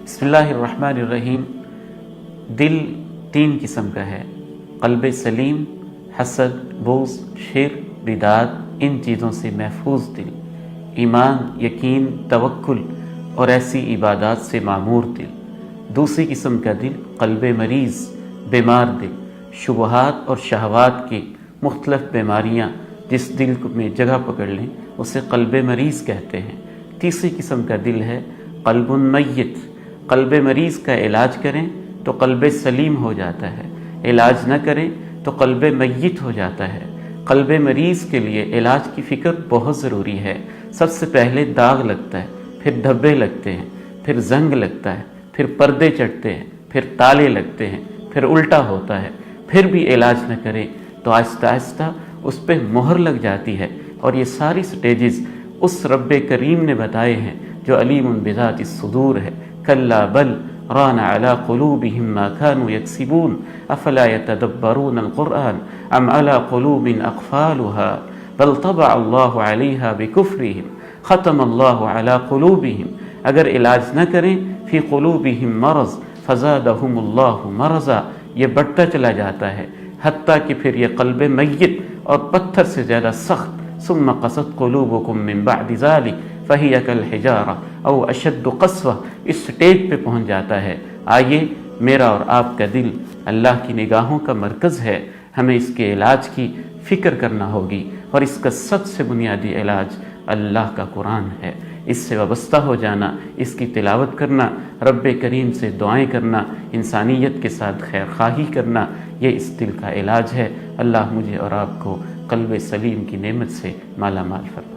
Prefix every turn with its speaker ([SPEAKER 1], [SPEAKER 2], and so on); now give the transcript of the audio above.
[SPEAKER 1] بسم اللہ الرحمن الرحیم۔ دل تین قسم کا ہے: قلب سلیم، حسد، بغض، شرک، بدعات، ان چیزوں سے محفوظ دل، ایمان، یقین، توکل اور ایسی عبادات سے معمور دل۔ دوسری قسم کا دل قلب مریض، بیمار دل، شبہات اور شہوات کی مختلف بیماریاں جس دل میں جگہ پکڑ لیں اسے قلب مریض کہتے ہیں۔ تیسری قسم کا دل ہے قلب میت۔ قلب مریض کا علاج کریں تو قلب سلیم ہو جاتا ہے، علاج نہ کریں تو قلب میت ہو جاتا ہے۔ قلب مریض کے لیے علاج کی فکر بہت ضروری ہے۔ سب سے پہلے داغ لگتا ہے، پھر دھبے لگتے ہیں، پھر زنگ لگتا ہے، پھر پردے چڑھتے ہیں، پھر تالے لگتے ہیں، پھر الٹا ہوتا ہے۔ پھر بھی علاج نہ کریں تو آہستہ آہستہ اس پہ مہر لگ جاتی ہے، اور یہ ساری سٹیجز اس رب کریم نے بتائے ہیں جو علیم بذات الصدور ہے۔ کلا بل ران علی قلوبہم ما كانوا یکسبون افلا یتدبرون القرآن ام علی قلوب اقفالها بل طبع اللہ علیہا بکفرہم ختم اللہ علی قلوبہم۔ اگر علاج نہ کریں فی قلوبہم مرض فزادہم اللہ مرضا، یہ بڑھتا چلا جاتا ہے حتیٰ کہ پھر یہ قلب میت اور پتھر سے زیادہ سخت۔ ثم قست قلوبکم من بعد ذلک فہی کالحجارہ او اشد قسوہ، اس سٹیج پہ پہنچ جاتا ہے۔ آئیے، میرا اور آپ کا دل اللہ کی نگاہوں کا مرکز ہے، ہمیں اس کے علاج کی فکر کرنا ہوگی، اور اس کا سب سے بنیادی علاج اللہ کا قرآن ہے۔ اس سے وابستہ ہو جانا، اس کی تلاوت کرنا، رب کریم سے دعائیں کرنا، انسانیت کے ساتھ خیر خواہی کرنا، یہ اس دل کا علاج ہے۔ اللہ مجھے اور آپ کو قلب سلیم کی نعمت سے مالا مال فرمائے۔